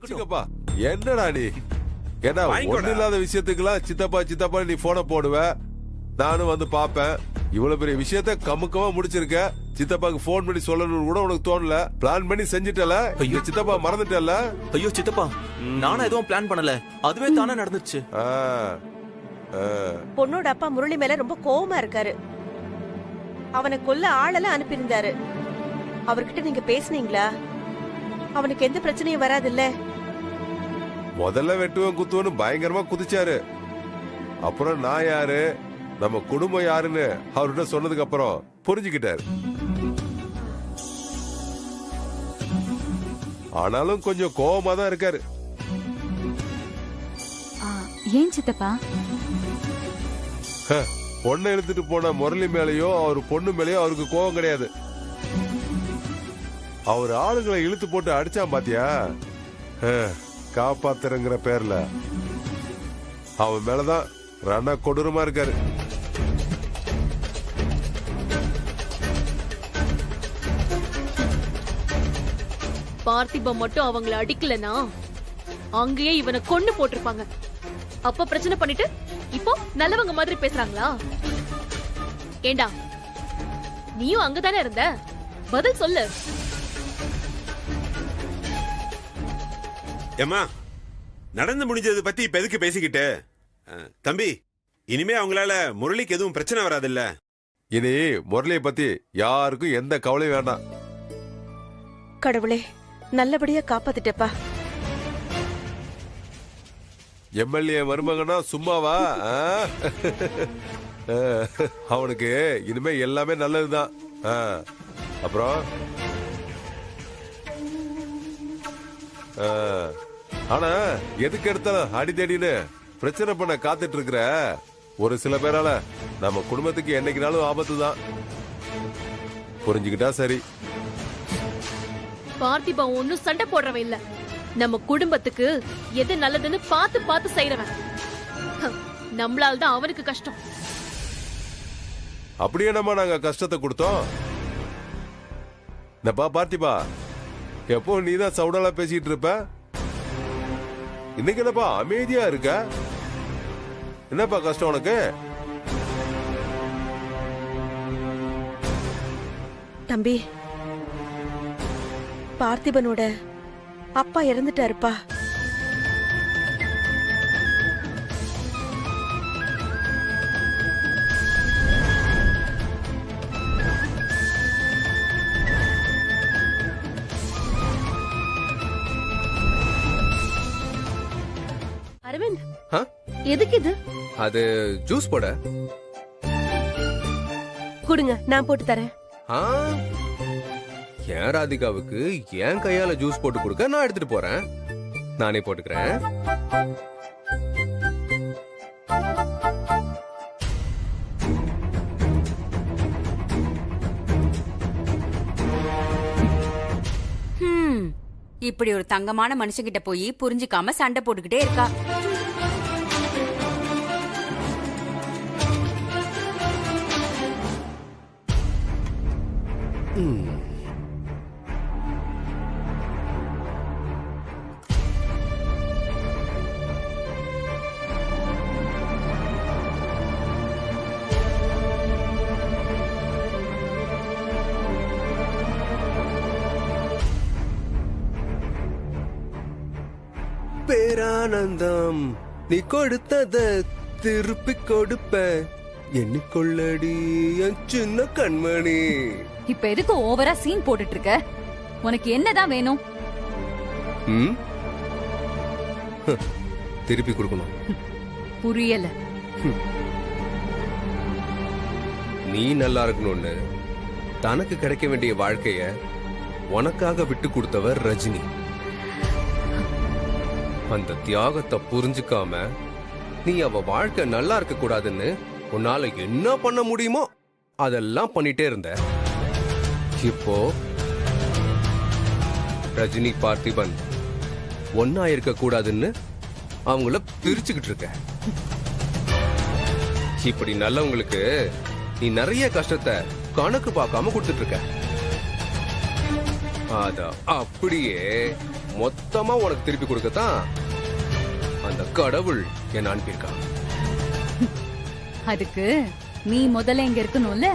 இருக்கட்டும்பா. என்னடா நீ ஏன்னா ஒண்ணு இல்லாத விஷயத்துக்குலாம் சித்தப்பா சித்தப்பா நீ போன போடுவ, நானும் வந்து பாப்பேன். இவ்வளவு பெரிய விஷயத்த கமுக்கமா முடிச்சிருக்க, சித்தப்பாக்கு போன் பண்ணி சொல்லணும்னு கூட உனக்கு தோணல. பிளான் பண்ணி செஞ்சுட்டல. ஐயோ சித்தப்பா மறந்துட்டல. ஐயோ சித்தப்பா, நானும் எதுவும் பிளான் பண்ணல, அதுவே தானே நடந்துச்சு. பொண்ணோட அப்பா முரளி மேல ரொம்ப கோவமா இருக்காரு. அவனை கொல்ல ஆளெல்லாம் அனுப்பியிருந்தாரு. அவர்கிட்ட நீங்க பேசுனீங்களா? அவனுக்கு எந்த பிரச்சனையும் வராது இல்ல? முதல்ல வெட்டுவன் குத்துவன்னு பயங்கரமா குதிச்சாரு. அப்புறம் நான் யாரு, நம்ம குடும்பம் யாருன்னு அவர்கிட்ட சொன்னதுக்கு அப்புறம் புரிஞ்சுக்கிட்டாரு. ஆனாலும் கொஞ்சம் கோவமா தான் இருக்காரு. ஏன் சித்தப்பா? பொண்ணை இழுத்துட்டு போன முரளி மேலயோ அவர் பொண்ணு மேலயோ அவருக்கு கோவம் கிடையாது. அவர் ஆளுங்களை இழுத்து போட்டு அடிச்சான் பாத்தியா, காப்பாத்துறங்கிற பேர்ல. அவன் மேலதான் ரண கொடூரமா இருக்காரு. பார்த்திபம் மட்டும் அவங்கள அடிக்கலனா அங்கேயே இவனை கொன்னு போட்டிருப்பாங்க. அப்ப பிரச்சனை பண்ணிட்டு இப்போ நல்லவங்க மாதிரி பேசுறாங்களா? ஏண்டா, நீயும் அங்கதானே இருந்த, பதில் சொல்லு. ஏமா, நடந்து முடிஞ்சது பத்தி இப்ப எதுக்கு பேசிக்கிட்டு? தம்பி, இனிமே அவங்களால முரளிக்கு எதுவும் பிரச்சனை வராதுல்ல? இனி முரளியை பத்தி யாருக்கும் எந்த கவலையும் வேண்டாம். கடவுளே, நல்லபடியா காப்பாத்திட்டப்பா. எம்எல்ஏ மருமகனா சும்மாவா? அவனுக்கு இனிமே எல்லாமே நல்லதுதான். அப்புறம் ஆனா எதுக்கு எடுத்தாலும் அடித்தடின்னு பிரச்சனை பண்ண காத்துட்டு இருக்கிற ஒரு சில பேரால நம்ம குடும்பத்துக்கு என்னைக்குனாலும் ஆபத்து தான். புரிஞ்சுக்கிட்டா சரி. பார்த்திபன் ஒன்னும் சண்டை போடுறவன் இல்ல, நம்ம குடும்பத்துக்கு எது நல்லதுன்னு பார்த்து பார்த்து செய்யறவன். நம்மளால தான் அவனுக்கு கஷ்டம். அப்படியே நம்ம நாங்க கஷ்டத்தை கொடுத்தோம். என்னப்பா பார்த்திபா, எப்போ நீதான் சவுடாலா பேசிட்டு இருப்ப, இன்னைக்கு என்னப்பா அமைதியா இருக்க? என்னப்பா கஷ்டம் உனக்கு? தம்பி, பார்த்திபனோட அப்பா இறந்துட்டாருப்பா. அரவிந்த், எதுக்கு இது? அது ஜூஸ் போட. கொடுங்க, நான் போட்டு தரேன். ஏன் ராதிகாவுக்கு என் கையால ஜூஸ் போட்டு கொடுக்க நான் எடுத்துட்டு போறேன். நானே போட்டுக்கிறேன். இப்படி ஒரு தங்கமான மனுஷங்கிட்ட போய் புரிஞ்சுக்காம சண்டை போட்டுக்கிட்டே இருக்கா. பேரானந்தம் நீ கொடுத்தத திருப்பி கொடுப்ப, எண்ணிக்கொள்ளடி என் சின்ன கண்மணி. இப்ப எதுக்கு ஓவரா சீன் போட்டுட்டு இருக்க? உனக்கு என்னதான் வேணும்? திருப்பி கொடுக்கணும். புரியல. நீ நல்லா இருக்கணும்னு தனக்கு கிடைக்க வேண்டிய வாழ்க்கைய உனக்காக விட்டு கொடுத்தவர் ரஜினி. அந்த தியாகத்தை புரிஞ்சுக்காம நீ அவ வாழ்க்கை நல்லா இருக்க கூடாதுன்னு உன்னால என்ன பண்ண முடியுமோ அதெல்லாம் பண்ணிட்டே இருந்த. இப்போ ரஜினி பார்த்திபன் ஒன்னா இருக்க கூடாதுன்னு அவங்கள பிரிச்சுக்கிட்டு இருக்க. இப்படி நல்லவங்களுக்கு நீ நிறைய கஷ்டத்தை கணக்கு பார்க்காம கொடுத்துட்டு இருக்க. அத அப்படியே மொத்தமா உனக்கு திருப்பி கொடுக்கத்தான் அந்த கடவுள் என்ன அனுப்பியிருக்கான். அதுக்கு நீ முதல்ல இங்க இருக்கணும்ல.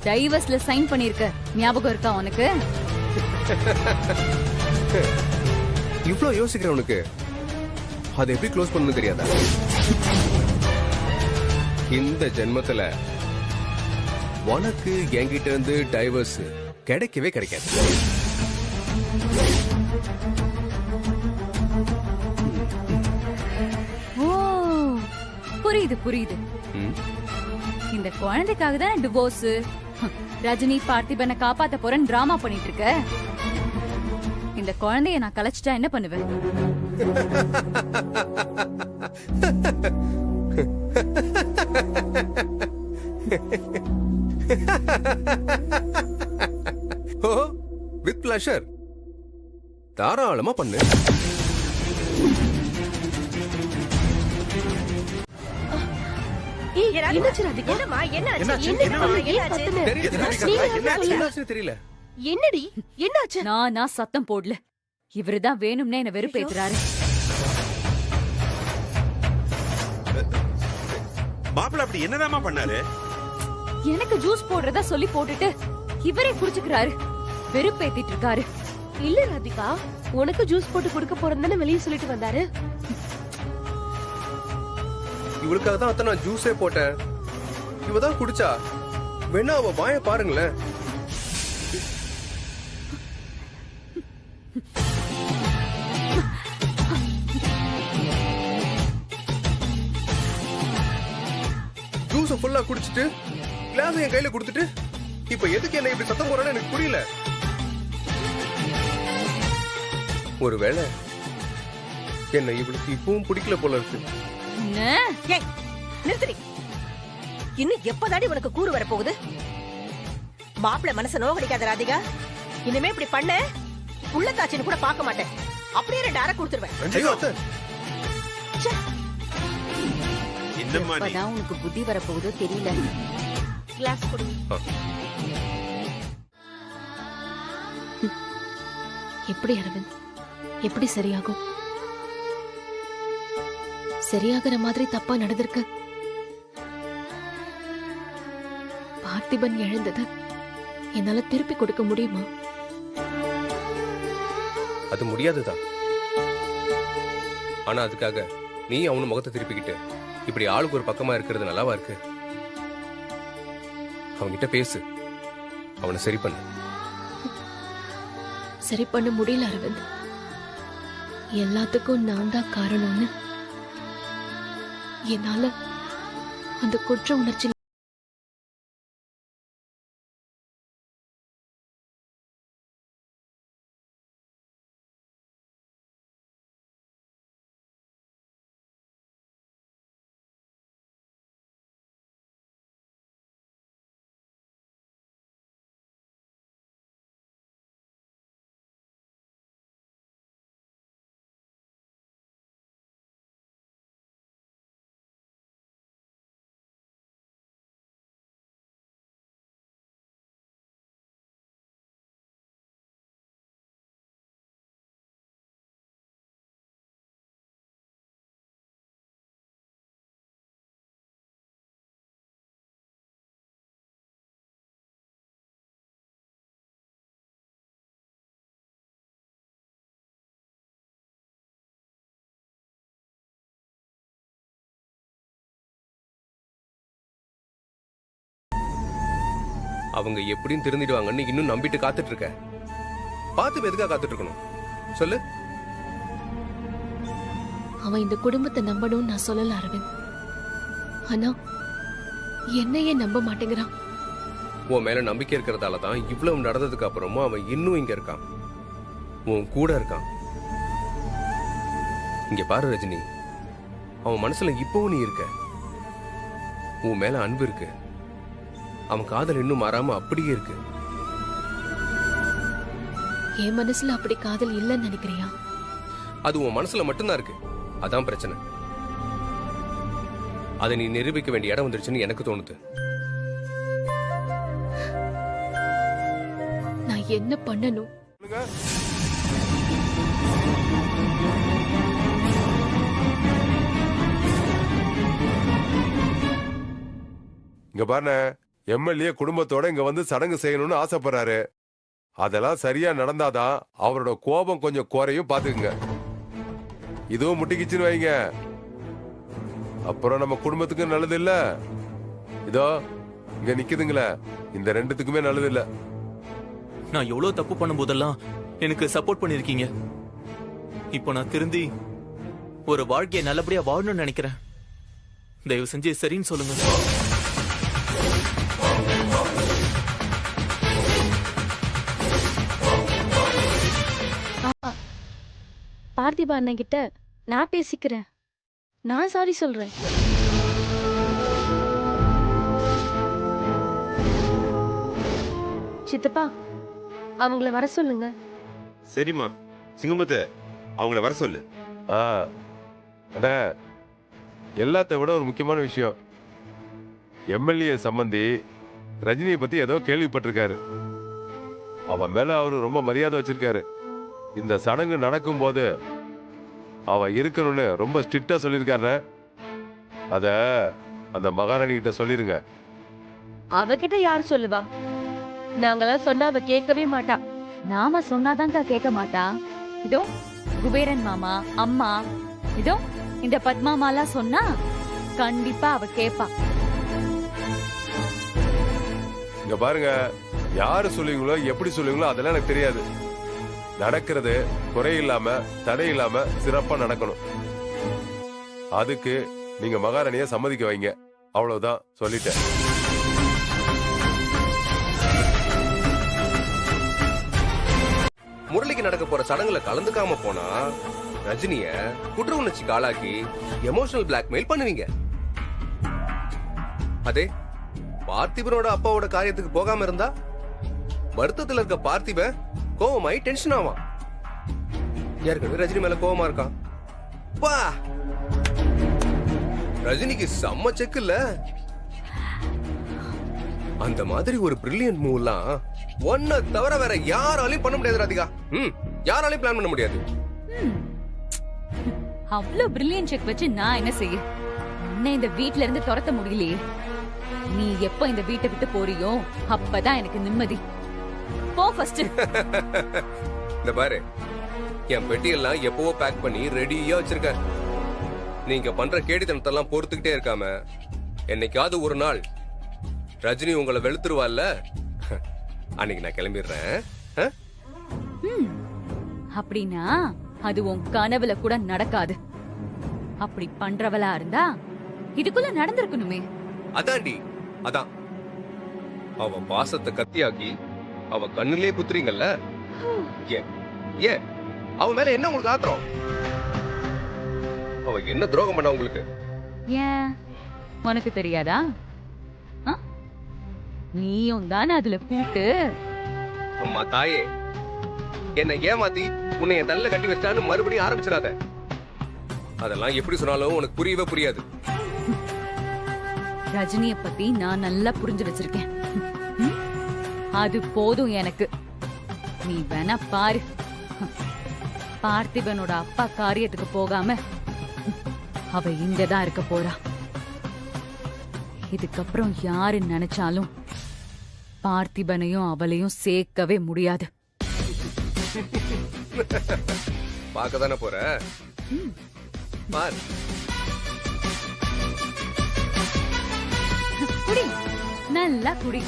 டைவர்ஸ்ல சைன் பண்ணிருக்க, ஞாபகம் இருக்கா உனக்கு? இவ்ளோ யோசிக்கிற உனக்கு அதை எப்படி க்ளோஸ் பண்ணணும் தெரியாதா? இந்த ஜென்மத்துல உனக்கு என்கிட்ட இருந்து டைவர்ஸ் கிடைக்கவே கிடைக்காது. ஓ, புரியுது புரியுது. இந்த குழந்தைக்காக தான் டிவோர்ஸ். ரஜினி பார்த்திபனை காப்பாத்த போறேன்னு டிராமா பண்ணிட்டு இருக்க. இந்த குழந்தைய நான் கலைச்சிட்டா என்ன பண்ணுவேன்? ஓ, வித் பிளஷர். தாராளமா பண்ணு. தெரியல. என்னடி என்னாச்சு? நான் சத்தம் போடல. இவருதான் வேணும்னே என்ன வெறுப்பேத்துறாரு. மாப்பிள்ள அப்படி என்னதாமா பண்ணாரு? எனக்கு ஜூஸ் போடுறதா சொல்லி போட்டுட்டு இவரே குடிச்சுக்கிறாரு. வெறுப்பேத்திட்டு இருக்காரு. இல்ல ராதிகா, உனக்கு ஜூஸ் போட்டு கொடுக்க போறேன்னு வெளியே சொல்லிட்டு வந்தாரு. இவளுக்காக தான் அத்தனை நான் ஜூஸே போட்டேன். இவதான் குடிச்சா. வேணா அவ வாய பாருங்களேன். ஜூஸ் ஃபுல்லா குடிச்சிட்டு கிளாஸ் என் கையில கொடுத்துட்டு இப்ப எதுக்கு என்ன இப்படி சத்தம் போறான்னு எனக்கு புரியல. ஒருவேளை என்ன இவளுக்கு இப்பவும் பிடிக்கல போல இருக்கு. ஏய், நிறுத்துடி. இன்னும் எப்பதாடி உனக்கு கூறு வர போகுது? மாப்பிள்ள மனச நோகடிக்காத ராதிகா. இனிமே இப்படி பண்ண உள்ளத்தாச்சின்னு கூட பார்க்க மாட்டேன். அப்படியே 2 அரை கொடுத்துருவேன். ஐயோ அத்தை. என்னம்மா நீ? இப்பதான் உனக்கு புத்தி வரப்போகுதோ தெரியல. கிளாஸ் கொடு. எப்படி அரவிந்த், எப்படி சரியாகும்? சரியாகிற மாதிரி தப்பா நடந்திருக்கு. பார்த்திபன் இழந்தது என்னால திருப்பி கொடுக்க முடியுமா? அது முடியாதுதான். ஆனா அதுக்காக நீ அவனு முகத்தை திருப்பிக்கிட்டு இப்படி ஆளுக்கு ஒரு பக்கமா இருக்கிறது நல்லாவா இருக்கு? அவன்கிட்ட பேசு, அவனை சரி பண்ணு. சரி பண்ண முடியல அரவிந்த். எல்லாத்துக்கும் நான் தான் காரணம்னு என்னால அந்த குற்ற உணர்ச்சி அவங்க எப்படியும் திருந்திடுவாங்கன்னு இன்னும் நம்பிட்டு காத்துட்டு இருக்க. பார்த்து எதுக்காக காத்துட்டு இருக்கணும் சொல்லு. அவன் இந்த குடும்பத்தை நம்பணும்னு நான் சொல்லல அரவிந்த். ஆனா என்னையே நம்ப மாட்டேங்கிறான். உன் மேல நம்பிக்கை இருக்கிறதால தான் இவ்வளவு நடந்ததுக்கு அப்புறமும் அவன் இன்னும் இங்க இருக்கான், உன் கூட இருக்கான். இங்க பாரு ரஜினி, அவன் மனசுல இப்பவும் நீ இருக்க. உன் மேல அன்பு இருக்கு. அவன் காதல் இன்னும் மாறாம அப்படியே இருக்கு. என் மனசுல அப்படி காதல் இல்லைன்னு நினைக்கிறியா? அது உன் மனசுல மட்டும்தான் இருக்கு. அதான் பிரச்சனை. அதை நீ நிரூபிக்க வேண்டிய இடம் வந்துருச்சுன்னு எனக்கு தோணுது. நான் என்ன பண்ணணும்? இங்க பாருங்க, எம்எல்ஏ குடும்பத்தோட இங்க வந்து சடங்கு செய்யணும்னு ஆசைப்படுறாரு. அதெல்லாம் சரியா நடந்தாதான் அவரோட கோபம் கொஞ்சம் குறையும், பாத்துக்குங்க. இதுவும் முட்டிக்கிச்சுன்னு வைங்க, அப்புறம் நம்ம குடும்பத்துக்கு நல்லது இல்ல. இதோ இங்க நிக்குதுங்களே, இந்த ரெண்டுத்துக்குமே நல்லது இல்ல. நான் எவ்வளவு தப்பு பண்ணும் போதெல்லாம் எனக்கு சப்போர்ட் பண்ணிருக்கீங்க. இப்போ நான் திருந்தி ஒரு வாழ்க்கையை நல்லபடியா வாழணும்னு நினைக்கிறேன். தயவு செஞ்சு சரின்னு சொல்லுங்க. பார்த்திபா அண்ணன் கிட்ட நான் பேசிக்கிறேன். நான் சாரி சொல்றேன். சித்தப்பா, அவங்கள வர சொல்லுங்க. சரிம்மா, சிங்கமுத்து அவங்கள வர சொல்லு. ஆ, அண்ணே, எல்லாத்த விட ஒரு முக்கியமான விஷயம், எம்எல்ஏ சம்பந்தி ரஜினியை பத்தி ஏதோ கேள்விப்பட்டிருக்காரு. அவன் மேல அவரு ரொம்ப மரியாதை வச்சிருக்காரு. இந்த சடங்கு நடக்கும் போது அவ இருக்கணும்னு ரொம்ப ஸ்ட்ரிக்டா சொல்லியிருக்காரு. அத அந்த மகாராணி கிட்ட சொல்லிருங்க. அவகிட்ட யார் சொல்லுவா? நாங்களாம் சொன்னா அவ கேட்கவே மாட்டா. நாம சொன்னாதான்க்கா கேட்க மாட்டா. இதோ குபேரன் மாமா, அம்மா, இதோ இந்த பத்மாமாலாம் சொன்னா கண்டிப்பா அவ கேப்பா. இங்க பாருங்க, யாரு சொல்லுவீங்களோ எப்படி சொல்லுவீங்களோ அதெல்லாம் எனக்கு தெரியாது. நடக்கிறது குறையில்லாம தடையில்லாம சிறப்பா நடக்கணும். அதுக்கு நீங்க மகாராணிய சம்மதிக்க வைங்க, அவ்வளவுதான் சொல்லிட்டேன். முரளிக்கு நடக்க போற சடங்குல கலந்துக்காம போனா ரஜினிய குற்ற உணர்ச்சிக்கு ஆளாக்கி எமோஷனல் பிளாக்மெயில் பண்ணுவீங்க. அதே பார்த்திபனோட அப்பாவோட காரியத்துக்கு போகாம இருந்தா வருத்தத்துல இருக்க பார்த்திபன் கோவமாயி டென்ஷன் ஆவான். ஏற்கனவே ரஜினி மேல கோவமா இருக்கான். பா, ரஜினிக்கு செம்ம செக் இல்ல. அந்த மாதிரி ஒரு பிரில்லியன்ட் மூவ்லாம் ஒன்ன தவிர வேற யாராலையும் பண்ண முடியாது ராதிகா. யாராலையும் பிளான் பண்ண முடியாது. அவ்வளவு பிரில்லியன்ட் செக் வச்சு நான் என்ன செய்ய? உன்னை இந்த வீட்ல இருந்து துரத்த முடியலையே. நீ எப்ப இந்த வீட்டை விட்டு போறியோ அப்பதான் எனக்கு நிம்மதி. போ ஃபர்ஸ்ட். இந்த பாரு, என் பெட்டியெல்லாம் எப்பவோ பேக் பண்ணி ரெடியா வச்சிருக்கேன். நீங்க பண்ற கேடித்தனத்தெல்லாம் பொறுத்துக்கிட்டே இருக்காம என்னைக்காவது ஒரு நாள் ரஜினி உங்களை வெளுத்துருவாள்ல, அன்னைக்கு நான் கிளம்பிடுறேன். அப்படின்னா அது உன் கனவுல கூட நடக்காது. அப்படி பண்றவளா இருந்தா இதுக்குள்ள நடந்திருக்கணுமே. அதான்டி, அதான் அவ பாசத்தை கத்தியாக்கி அவ கண்ணிலே குத்துறீங்கல்ல. ஏன் அவ மேல என்ன உங்களுக்கு ஆத்திரம்? அவ என்ன துரோகம் பண்ண உங்களுக்கு? ஏன் உனக்கு தெரியாதா? நீயும் தானே அதுல கூட்டு. அம்மா தாயே, என்ன ஏமாத்தி உன்னை என் தள்ள கட்டி வச்சான்னு மறுபடியும் ஆரம்பிச்சிடாத. அதெல்லாம் எப்படி சொன்னாலும் உனக்கு புரியவே புரியாது. ரஜினிய பத்தி நான் நல்லா புரிஞ்சு வச்சிருக்கேன். அது போதும் எனக்கு. நீ வேணா பாரு, பார்த்திபனோட அப்பா காரியத்துக்கு போகாம அவ இங்கதான் இருக்க போறா. இதுக்கப்புறம் யாரு நினைச்சாலும் பார்த்திபனையும் அவளையும் சேர்க்கவே முடியாது. பார்க்கதானே போற பார். குடி, நல்லா குடி.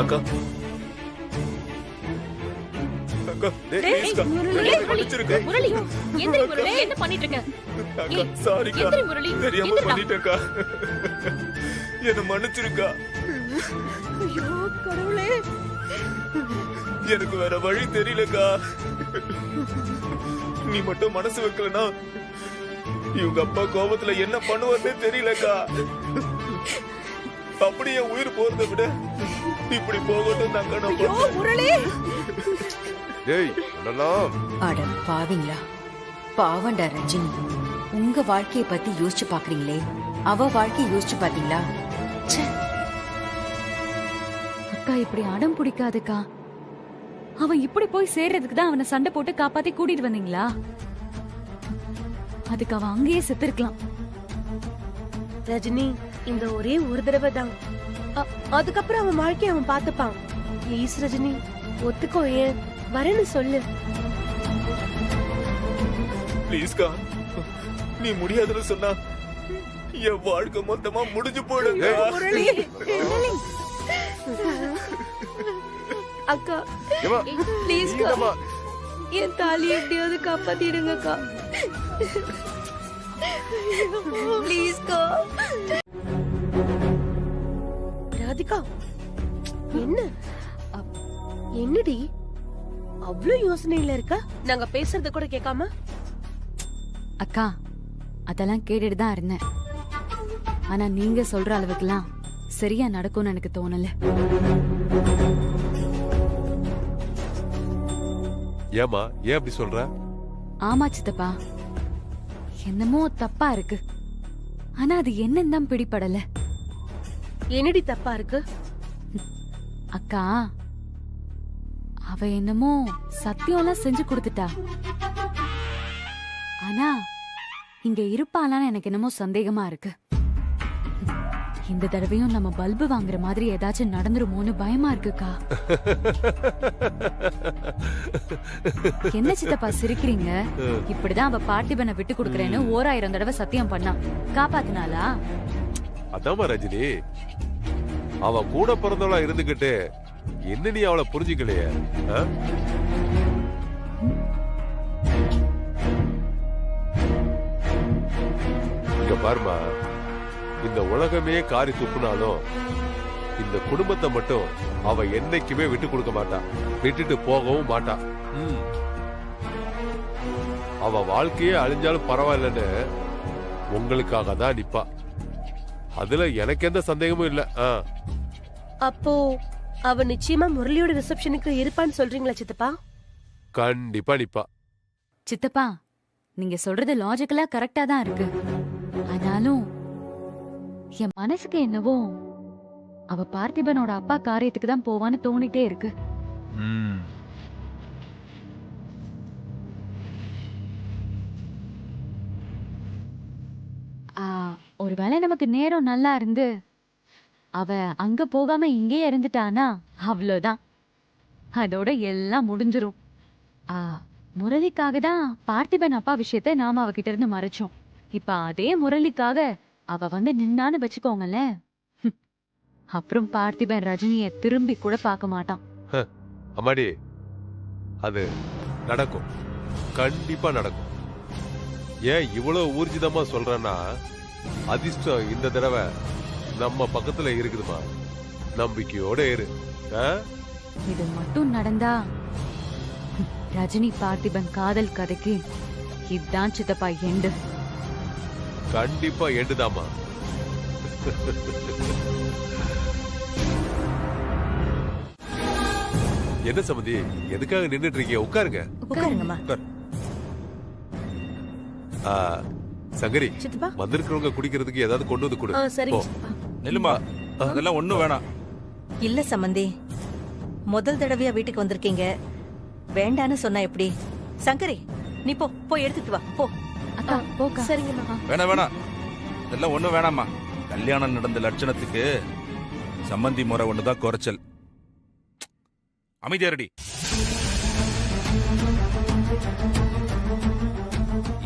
அக்கா அக்கா டேய், முரளி, முரளி, எந்திரி முரளி, என்ன பண்ணிட்டு இருக்க? அக்கா சாரிக்கா எந்திரி முரளி, தெரியாம எந்திரிடா. பண்ணிட்டேன்க்கா என்ன மன்னிச்சிருக்கா ஐயோ கடவுளே, எனக்கு வேற வழி தெரியலக்கா நீ மட்டும் மனசு வைக்கலனா இவங்க அப்பா கோபத்துல என்ன பண்ணுவார்னே தெரியலக்கா அப்படியே உயிர் போறதை விட இப்படி போகட்டும் தாங்க நான் ஐயோ பண்ணேன். முரளி. டேய் அண்ணலாம் அட பாவிங்களா, பாவண்டா ரஞ்சினி. உங்க வாழ்க்கைய பத்தி யோசிச்சு பாக்குறீங்களே, அவ வாழ்க்கைய யோசிச்சு பாத்தீங்களா? ச்சே. அக்கா இப்படி அடம் பிடிக்காதுக்கா. அவன் இப்படி போய் சேர்றதுக்கு தான் அவனை சண்டை போட்டு காப்பாத்தி கூட்டிட்டு வந்தீங்களா? அதுக்கு அவன் அங்கேயே செத்துருக்கலாம். ரஜினி, இந்த ஒரே ஒரு தடவை தான், அதுக்கப்புறம் அவன் வாழ்க்கைய அவன் பாத்துப்பான். ப்ளீஸ் ரஜினி, ஒத்துக்கோ, ஏன் வரேன்னு சொல்லு. ப்ளீஸ்க்கா நீ முடியாதுன்னு சொன்னா என் வாழ்க்கை மொத்தமா முடிஞ்சு போயிடுங்க முரளி, அக்கா ஏமா ப்ளீஸ் என் தாலியை எப்படியாவது காப்பாத்திடுங்கக்கா. ப்ளீஸ்க்கா. ராதிகா, என்ன என்னடி அவ்ளோ யோசனையில இருக்கா? நாங்க பேசுறத கூட கேட்காம? அக்கா அதெல்லாம் கேட்டுட்டு தான் இருந்தேன். ஆனா நீங்க சொல்ற அளவுக்குலாம் சரியா நடக்கும்னு எனக்கு தோணல. ஏமா ஏன் அப்படி சொல்ற? ஆமா சித்தப்பா, என்னமோ தப்பா இருக்கு. ஆனா அது என்னன்னு தான் பிடிபடல. என்னடி தப்பா இருக்கு? அக்கா அவ என்னமோ சத்தியம்லாம் செஞ்சு கொடுத்துட்டா. ஆனா இங்க இருப்பாளான்னு எனக்கு என்னமோ சந்தேகமா இருக்கு. இந்த தடவையும் நம்ம பல்பு வாங்குற மாதிரி ஏதாச்சும் நடந்துருமோன்னு பயமா இருக்குக்கா. என்ன சித்தப்பா சிரிக்கிறீங்க? இப்படிதான் அவ பார்த்திபனை விட்டு கொடுக்கறேன்னு 1000 தடவை சத்தியம் பண்ணா. காப்பாத்தினாளா? அதாம்மா ரஜினி, அவ கூட பிறந்தவளா இருந்துகிட்டு என்ன நீ அவளை புரிஞ்சுக்கலையே? ஆ? இங்க பாருமா, இந்த உலகமே காரி துப்புனாலும் இந்த குடும்பத்தை மட்டும் அவ என்னைக்குமே விட்டு கொடுக்க மாட்டா, விட்டுட்டு போகவும் மாட்டா. அவ வாழ்க்கையே அழிஞ்சாலும் பரவாயில்லன்னு உங்களுக்காக தான் நிப்பா. அதுல எனக்கு எந்த சந்தேகமும் இல்ல. அப்போ அவ நிச்சயமா முரளியோட ரிசப்ஷனுக்கு இருப்பான்னு சொல்றீங்களா சித்தப்பா? கண்டிப்பா நிப்பா. சித்தப்பா நீங்க சொல்றது லாஜிக்கலா கரெக்டா தான் இருக்கு. ஆனாலும் என் மனசுக்கு என்னவோ அவ பார்த்திபனோட அப்பா காரியத்துக்கு தான் போவான்னு தோணிட்டே இருக்கு. ஒருவேளை நமக்கு நேரம் நல்லா இருந்து அவ அங்க போகாம இங்கேயே இருந்துட்டானா அவ்வளவுதான், அதோட எல்லாம் முடிஞ்சிரும். முரளிக்காக தான் பார்த்திபன் அப்பா விஷயத்த நாம அவகிட்ட இருந்து மறைச்சோம். இப்ப அதே முரளிக்காக அவ வந்து நின்னான்னு வச்சுக்கோங்களேன், அப்புறம் பார்த்திபன் ரஜினிய திரும்பி கூட பார்க்க மாட்டான். அம்மாடி, அது நடக்கும், கண்டிப்பா நடக்கும். ஏன் இவ்வளவு ஊர்ஜிதமா சொல்றேன்னா, அதிர்ஷ்டம் இந்த தடவை நம்ம பக்கத்துல இருக்குதுமா, நம்பிக்கையோட இரு. இது மட்டும் நடந்தா ரஜினி பார்த்திபன் காதல் கதைக்கு இதுதான் சித்தப்பா எண்டு. கண்டிப்பா எண்டுதாமா. என்ன சம்பந்தி, எதுக்காக நின்னுட்டு இருக்கீங்க? உட்காருங்க. உட்காருங்கம்மா. சங்கரி, சித்தப்பா வந்திருக்கிறவங்க குடிக்கிறதுக்கு ஏதாவது கொண்டு வந்து கொடு. சரிங்க போ. சித்தப்பா. நில்லுமா, அதெல்லாம் ஒண்ணும் வேணாம். இல்ல சம்பந்தி, முதல் தடவையா வீட்டுக்கு வந்திருக்கீங்க, வேண்டான்னு சொன்னா எப்படி? சங்கரி, நீ போ, போய் எடுத்துட்டு வா போ. அக்கா போக்கா. சரிங்கம்மா. வேணாம், இதெல்லாம் ஒண்ணும் வேணாமா. கல்யாணம் நடந்த லட்சணத்துக்கு சம்பந்தி முறை ஒண்ணுதான் குறைச்சல். அமைதியாரடி.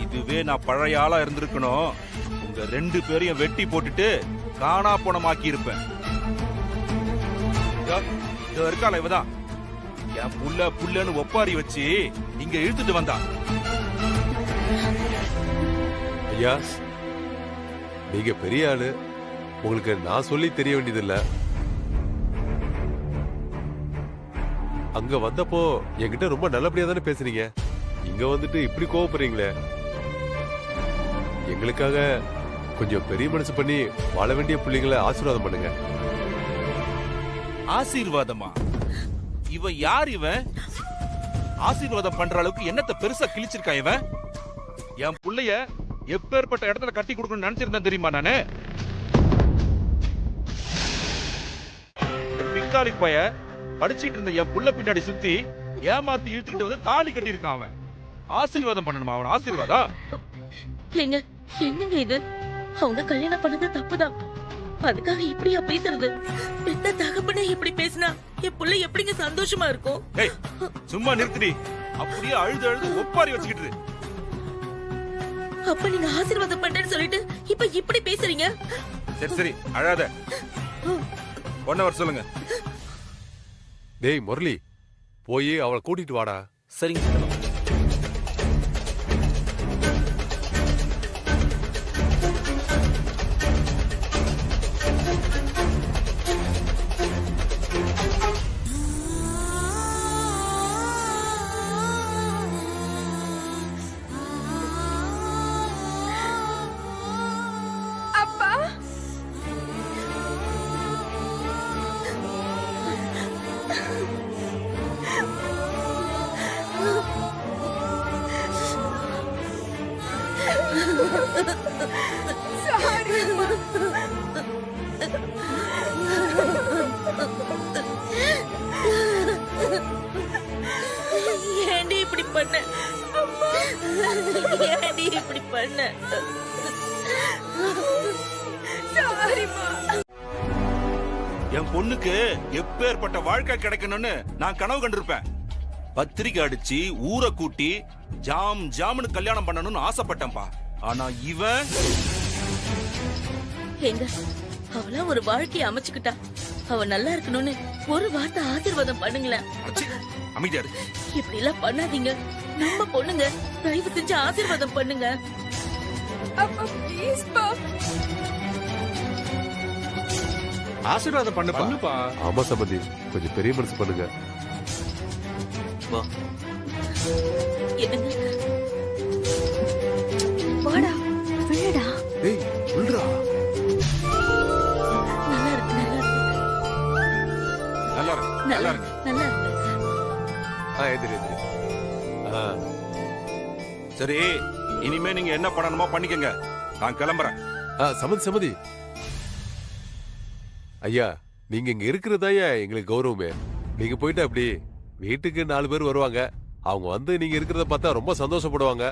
இதுவே நான் பழைய ஆளா இருந்திருக்கணும், உங்க 2 பேரையும் வெட்டி போட்டுட்டு காணா போனமாக்கி இருப்பேன். இதோ இருக்கால இவதான் என் புள்ளன்னு ஒப்பாரி வச்சு இங்க இழுத்துட்டு வந்தா. ஐயா, நீங்க பெரிய ஆளு, உங்களுக்கு நான் சொல்லி தெரிய வேண்டியதில்ல. அங்க வந்தப்போ என்கிட்ட ரொம்ப நல்லபடியா தானே பேசுறீங்க. இங்க வந்துட்டு இப்படி கோவப்படுறீங்களே. எங்களுக்காக கொஞ்சம் பெரிய மனசு பண்ணி வாழ வேண்டிய பிள்ளைங்களை ஆசீர்வாதம் பண்ணுங்க. ஆசீர்வாதமா? இவன் யார்? இவன் ஆசீர்வாதம் பண்ற அளவுக்கு என்னத்த பெருசா கிழிச்சிருக்கான் இவன்? என் புள்ளைய எப்பேற்பட்ட இடத்துல கட்டி கொடுக்கணும்னு நினைச்சிருந்தேன் தெரியுமா நானு? பிக்காலி பைய படிச்சுட்டு இருந்த என் புள்ள பின்னாடி சுத்தி ஏமாத்தி இழுத்துக்கிட்டு வந்து தாலி கட்டி இருக்கான் அவன். ஆசீர்வாதம் பண்ணணுமா அவன்? ஆசீர்வாதம் ஏங்க, என்னங்க இது? அவங்க கல்யாணம் பண்ணது தப்புதான். அதுக்காக இப்படியா பேசுறது? பெத்த தகப்பனே இப்படி பேசினா என் புள்ள எப்படிங்க சந்தோஷமா இருக்கும்? ஏய், சும்மா நிறுத்திடி. அப்படியே அழுது அழுது ஒப்பாரி வச்சுக்கிட்டு. அப்ப நீங்க ஆசீர்வாதம் பண்றேன்னு சொல்லிட்டு இப்ப இப்படி பேசுறீங்க? சரி சரி, அழாத. 1 hour சொல்லுங்க. டேய் முரளி, போய் அவளை கூட்டிட்டு வாடா. சரிங்க. ஏண்டி இப்படி பண்ண? ஏண்டி இப்படி பண்ண? என் பொண்ணுக்கு எப்பேற்பட்ட வாழ்க்கை கிடைக்கணும்னு நான் கனவு கண்டிருப்பேன். பத்திரிக்கை அடிச்சு ஊரை கூட்டி ஜாம் ஜாம்னு கல்யாணம் பண்ணணும்னு ஆசைப்பட்டேன்பா. ஆனா இவன் எங்க அவளா ஒரு வாழ்க்கையை அமைச்சுக்கிட்டா. அவ நல்லா இருக்கணும்னு ஒரு வார்த்தை ஆசீர்வாதம் பண்ணுங்களேன். அமைதியா இரு. இப்படி எல்லாம் பண்ணாதீங்க. நம்ம பொண்ணுங்க, தயவு செஞ்சு ஆசீர்வாதம் பண்ணுங்க. ஆசீர்வாதம் பண்ணுப்பா. ஆமா சம்பந்தி, கொஞ்சம் பெரிய மனசு பண்ணுங்க. வா. என்னங்க? வாடா, விழுடா. டேய் விழுடா. நல்லா இருக்கு, நல்லா இருக்கு, நல்லா இருக்கு, நல்லா இருக்கு. நல்லா இருக்கு. எதிரி எதிரி. சரி, இனிமே நீங்க என்ன பண்ணணுமோ பண்ணிக்கங்க. நான் கிளம்புறேன். சமதி ஐயா, நீங்க இங்க இருக்கிறதாயா எங்களுக்கு கௌரவமே. நீங்க போயிட்டு அப்படி வீட்டுக்கு 4 பேர் வருவாங்க. அவங்க வந்து நீங்க இருக்கிறத பார்த்தா ரொம்ப சந்தோஷப்படுவாங்க.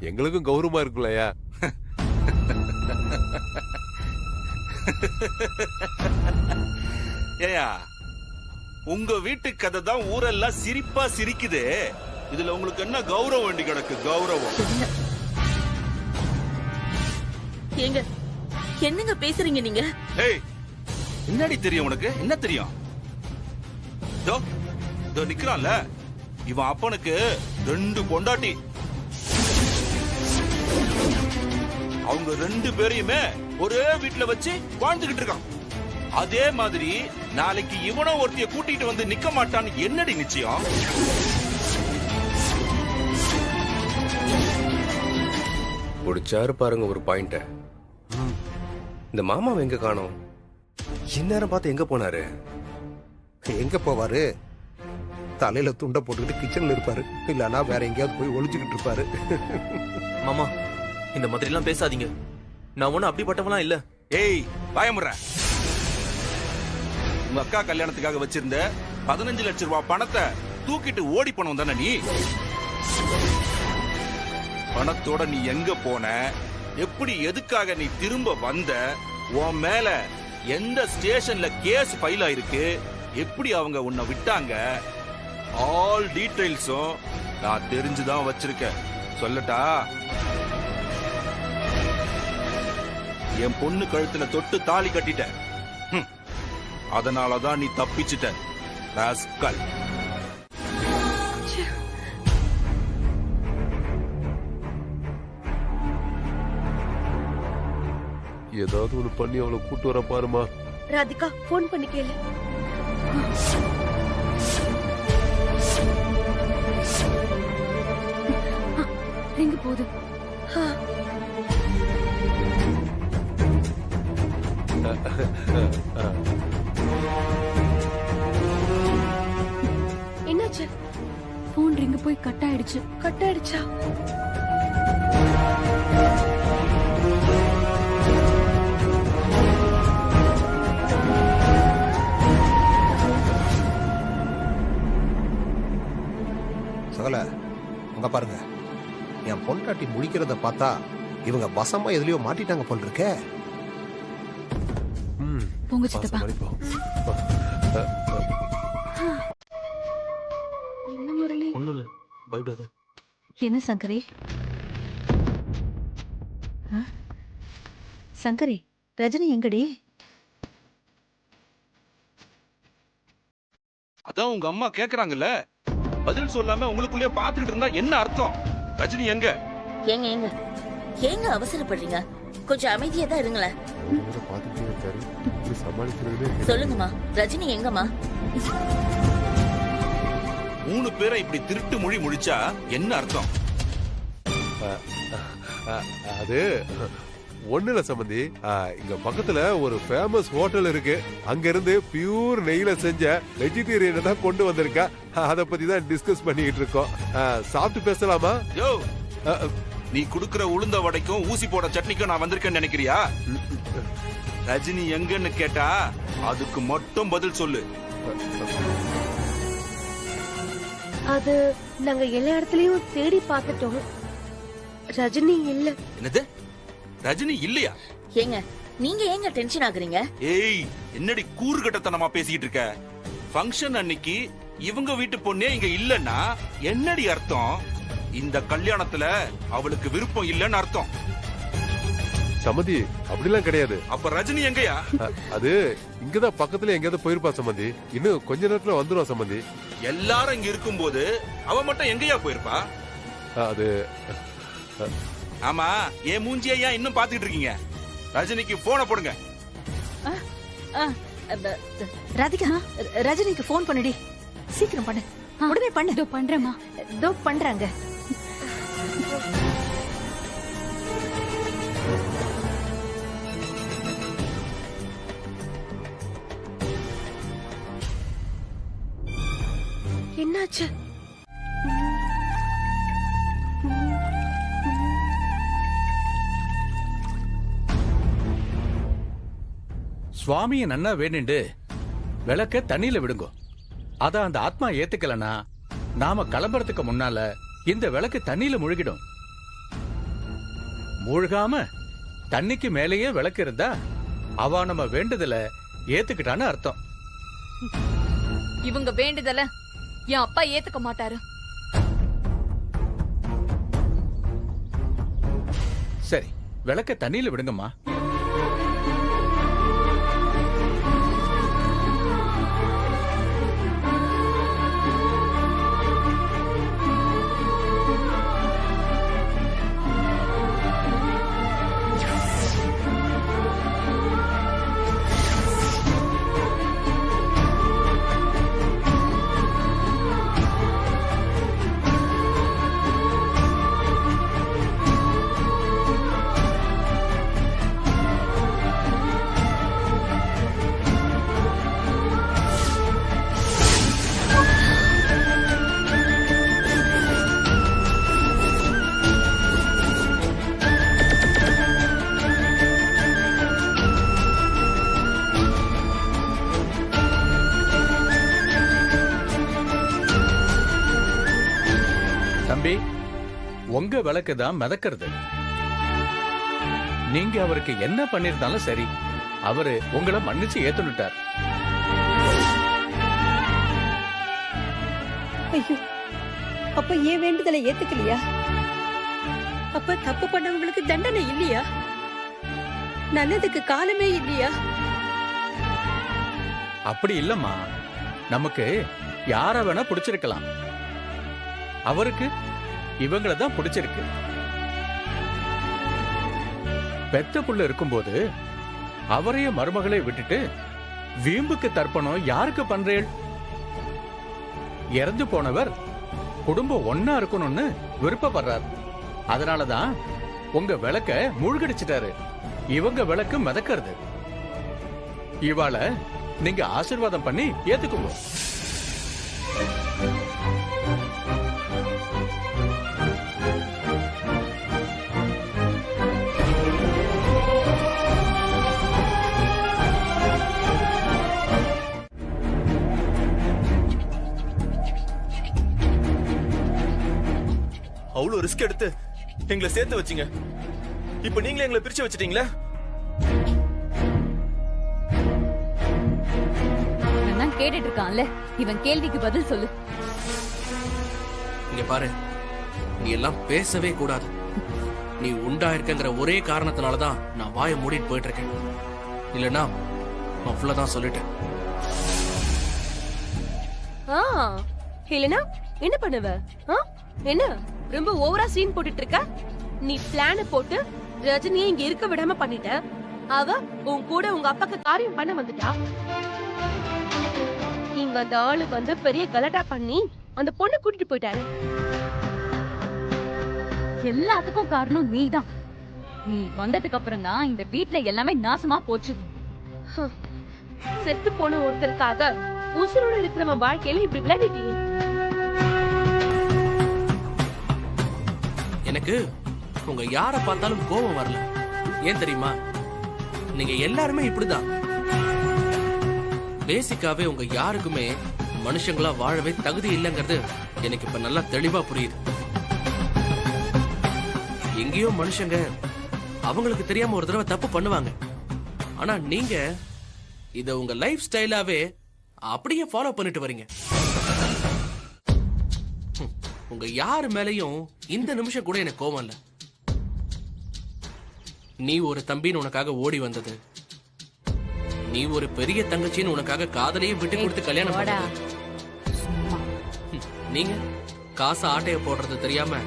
எங்களுக்கும் கௌரவமா இருக்கும்லையா? ஏயா, உங்க வீட்டு கதை தான் ஊரெல்லாம் சிரிப்பா சிரிக்குது. இதுல உங்களுக்கு என்ன கௌரவம் வேண்டி கிடக்கு? கௌரவம் ஏங்க, என்னங்க பேசுறீங்க நீங்க? ஏய், என்னடி தெரியும் உனக்கு? என்ன தெரியும்? இதோ நிக்கிறான்ல, இவன் அப்பனுக்கு 2 பொண்டாட்டி. அவங்க 2 பேரையுமே ஒரே வீட்டுல வச்சு வாழ்ந்துகிட்டு இருக்கான். அதே மாதிரி நாளைக்கு இவனும் ஒருத்திய கூட்டிட்டு வந்து நிக்க மாட்டான்னு என்னடி நிச்சயம்? முடிச்சாரு பாருங்க ஒரு பாயிண்ட. இந்த மாமாவை எங்க காணோம்? இந்நேரம் பார்த்து எங்க போனாரு? எங்க போவாரு? தலையில துண்டை போட்டுக்கிட்டு கிச்சன்ல இருப்பாரு. இல்லனா வேற எங்கேயாவது போய் ஒளிஞ்சுக்கிட்டு இருப்பாரு. மாமா, இந்த மாதிரி எல்லாம் பேசாதீங்க. நான் ஒண்ணும் அப்படிப்பட்டவனா இல்ல. ஏய், பயமுற. உங்க அக்கா கல்யாணத்துக்காக வச்சிருந்த 15 லட்சம் ரூபாய் பணத்தை தூக்கிட்டு ஓடி போனவன் தானே நீ? பணத்தோட நீ எங்க போன? எப்படி, எதுக்காக நீ திரும்ப வந்த? உன் மேல எந்த ஸ்டேஷன்ல கேஸ் ஃபைல் ஆயிருக்கு? எப்படி அவங்க உன்னை விட்டாங்க? ஆல் டீடைல்ஸும் நான் தெரிஞ்சுதான் வச்சிருக்கேன். சொல்லட்டா? என் பொண்ணு கழுத்துல தொட்டு தாலி கட்டிட்ட. அதனாலதான் நீ தப்பிச்சிட்ட. ராஸ்கல். ஏதாவது ஒண்ணு பண்ணி அவளை கூட்டு வர பாருமா. ராதிகா போன் பண்ணி கேளு. எங்க போகுது? என்னாச்சு? போன் ரிங் போய் கட் ஆயிடுச்சு. கட் ஆயிடுச்சா? சகல அங்க பாருங்க, என் பொண்டாட்டி முழிக்கிறத பார்த்தா இவங்க வசமா எதுலயோ மாட்டிட்டாங்க போல் இருக்க. போங்க சித்தப்பா. என்ன முரளி? ஒண்ணுல பயப்படாத. என்ன சங்கரி? சங்கரி, ரஜினி எங்கடி? அதான் உங்க அம்மா கேக்குறாங்கல்ல, பதில் சொல்லாம உங்களுக்குள்ளே பாத்துக்கிட்டு இருந்தா என்ன அர்த்தம்? ரஜினி எங்க? ஏங்க ஏங்க ஏங்க அவசரப்படுறீங்க? கொஞ்சம் அமைதியா தான் இருங்களேன். சொல்லுங்கம்மா, ரஜினி எங்கம்மா? 3 பேரை இப்படி திருட்டு மொழி முழிச்சா என்ன அர்த்தம்? அது ஒண்ணு இல்ல சம்பந்தி, இங்க பக்கத்துல ஒரு ஃபேமஸ் ஹோட்டல் இருக்கு. அங்க இருந்து பியூர் நெய்ல செஞ்ச வெஜிடேரியன் தான் கொண்டு வந்திருக்கா. அத பத்தி தான் டிஸ்கஸ் பண்ணிட்டு இருக்கோம். சாப்பிட்டு பேசலாமா? யோ, நீ குடுக்கிற உளுந்த வடைக்கும் ஊசி போட சட்னிக்கும் நான் வந்திருக்கேன்னு நினைக்கிறியா? ரஜினி எங்கன்னு கேட்டா அதுக்கு மட்டும் பதில் சொல்லு. அது நாங்க எல்லா இடத்துலயும் தேடி பார்த்துட்டோம், ரஜினி இல்ல. என்னது? ரஜினி இல்லையா? ஏங்க நீங்க ஏங்க டென்ஷன் ஆகுறீங்க? ஏய், என்னடி கூறுகட்டத்தனமா பேசிக்கிட்டு இருக்க? ஃபங்க்ஷன் அன்னைக்கு இவங்க வீட்டு பொண்ணே இங்க இல்லன்னா என்னடி அர்த்தம்? இந்த கல்யாணத்துல அவளுக்கு விருப்பம் இல்லன்னு அர்த்தம். சம்பந்தி அப்படிலாம் கிடையாது. அப்ப ரஜினி எங்கயா? அது இங்கதான் பக்கத்துல எங்கேயாவது போயிருப்பா சம்பந்தி. இன்னும் கொஞ்ச நேரத்துல வந்துடும் சம்பந்தி. எல்லாரும் இங்க இருக்கும்போது அவ மட்டும் எங்கயா போயிருப்பா? அது ஆமா, ஏன் மூஞ்சியா ஏன் இன்னும் பாத்துக்கிட்டு இருக்கீங்க? ரஜினிக்கு போனை போடுங்க. ராதிகா, ரஜினிக்கு போன் பண்ணுடி, சீக்கிரம் பண்ணு. உடனே பண்ணு. இதோ பண்றேம்மா. இதோ பண்றாங்க. என்னாச்சு? சுவாமிய நன்னா வேணுண்டு விளக்க தண்ணியில விடுங்க. அத அந்த ஆத்மா ஏத்துக்கலனா நாம கிளம்புறதுக்கு முன்னால இந்த விளக்கு தண்ணியில முழுகிடும். மூழ்காம தண்ணிக்கு மேலேயே விளக்கு இருந்தா அவ நம்ம வேண்டுதல ஏத்துக்கிட்டான்னு அர்த்தம். இவங்க வேண்டுதல என் அப்பா ஏத்துக்க மாட்டாரு. சரி, விளக்க தண்ணியில விடுங்கம்மா. தம்பி, உங்க விளக்கு தான் மிதக்கிறது. நீங்க அவருக்கு என்ன பண்ணிருந்தாலும் சரி, அவரு உங்களை மன்னிச்சு ஏத்துட்டார். ஐயோ, அப்ப ஏன் வேண்டுதலை ஏத்துக்கலையா? அப்ப தப்பு பண்ணவங்களுக்கு தண்டனை இல்லையா? நல்லதுக்கு காலமே இல்லையா? அப்படி இல்லம்மா, நமக்கு யார வேணா பிடிச்சிருக்கலாம், அவருக்கு இவங்கள தான் பிடிச்சிருக்கு. பெத்த புள்ள இருக்கும்போது அவரைய மருமகளை விட்டுட்டு வீம்புக்கு தர்ப்பணம் யாருக்கு பண்றேள்? இறந்து போனவர் குடும்பம் ஒன்னா இருக்கணும்னு விருப்பப்படுறார். அதனாலதான் உங்க விளக்க மூழ்கடிச்சிட்டாரு. இவங்க விளக்கு மிதக்கிறது. இவாள நீங்க ஆசீர்வாதம் பண்ணி ஏத்துக்குங்க. அவ்வளவு ரிஸ்க் எடுத்து எங்களை சேர்த்து வச்சீங்க. இப்ப நீங்களே எங்களை பிரிச்சு வச்சிட்டீங்களா? நான் கேட்டுட்டு இருக்கான்ல, இவன் கேள்விக்கு பதில் சொல்லு. இங்க பாரு, நீ எல்லாம் பேசவே கூடாது. நீ உண்டா இருக்கங்கிற ஒரே காரணத்தினாலதான் நான் வாயை மூடிட்டு போயிட்டு இருக்கேன். இல்லனா அவ்வளவுதான் சொல்லிட்டேன். இல்லனா என்ன பண்ணுவ? என்ன ரொம்ப ஓவரா சீன் போட்டுட்டு இருக்க? நீ பிளான போட்டு ரஜினியை இங்க இருக்க விடாம பண்ணிட்ட. அவ உன் கூட உங்க அப்பாக்கு காரியம் பண்ண வந்துட்டா. இங்க அந்த ஆளு வந்து பெரிய கலட்டா பண்ணி அந்த பொண்ணை கூட்டிட்டு போயிட்டாரு. எல்லாத்துக்கும் காரணம் நீதான். நீ வந்ததுக்கு அப்புறம் தான் இந்த வீட்ல எல்லாமே நாசமா போச்சு. செத்து போன ஒருத்தருக்காக உசுரோட இருக்கிற வாழ்க்கையில இப்படி விளையாடிட்டீங்க. எனக்கு உங்க யார பார்த்தாலும் கோபம் வரல. ஏன் தெரியுமா? நீங்க எல்லாருமே இப்படிதான். பேசிக்காவே உங்க யாருக்குமே மனுஷங்களா வாழவே தகுதி இல்லைங்கிறது எனக்கு இப்ப நல்லா தெளிவா புரியுது. எங்கேயோ மனுஷங்க அவங்களுக்கு தெரியாம ஒரு தடவை தப்பு பண்ணுவாங்க. ஆனா நீங்க இத உங்க லைஃப் ஸ்டைலாவே அப்படியே ஃபாலோ பண்ணிட்டு வரீங்க. உங்க யாரு மேலையும் இந்த நிமிஷம் கூட எனக்கு கோவம் இல்ல. நீ ஒரு தம்பின்னு உனக்காக ஓடி வந்தது, நீ ஒரு பெரிய தங்கச்சின்னு உனக்காக காதலையும் விட்டு கொடுத்து கல்யாணம் பண்ணது, நீங்க காசு ஆட்டைய போடுறது தெரியாம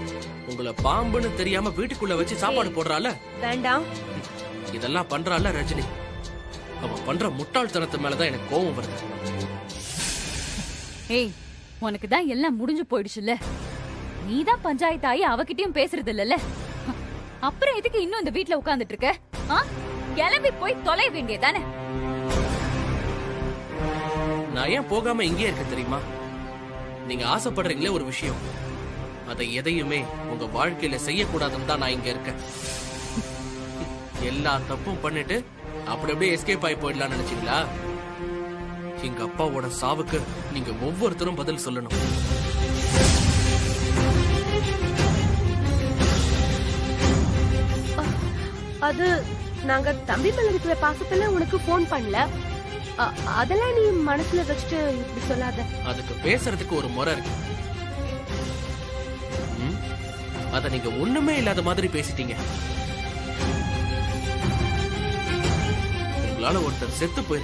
உங்களை பாம்புன்னு தெரியாம வீட்டுக்குள்ள வச்சு சாப்பாடு போடுறால வேண்டாம், இதெல்லாம் பண்றால ரஜினி. அவன் பண்ற முட்டாள்தனத்து மேலதான் எனக்கு கோவம் வருது. ஏய், உனக்கு தான் எல்லாம் முடிஞ்சு போயிடுச்சுல்ல. நீதான் பஞ்சாயத்து ஆகி அவகிட்டயும் பேசுறது இல்லல்ல. அப்புறம் எதுக்கு இன்னும் இந்த வீட்ல உட்கார்ந்துட்டு இருக்க? கிளம்பி போய் தொலை வேண்டியதானே. நான் ஏன் போகாம இங்கே இருக்க தெரியுமா? நீங்க ஆசைப்படுறீங்களே ஒரு விஷயம், அதை எதையுமே உங்க வாழ்க்கையில செய்யக்கூடாதுன்னு தான் நான் இங்க இருக்கேன். எல்லா தப்பும் பண்ணிட்டு அப்படி அப்படியே எஸ்கேப் ஆகி போயிடலாம்னு நினைச்சீங்களா? எங்க அப்பாவோட சாவுக்கு நீங்க ஒவ்வொருத்தரும் பதில் சொல்லணும். அது நாங்க தம்பி மேல இருக்கிற பாசத்துல உனக்கு போன் பண்ணல. அதெல்லாம் நீ மனசுல வச்சுட்டு இப்படி சொல்லாத. அதுக்கு பேசுறதுக்கு ஒரு முறை இருக்கு. அத நீங்க ஒண்ணுமே இல்லாத மாதிரி பேசிட்டீங்க. உங்களால ஒருத்தர் செத்து போயிருக்கு.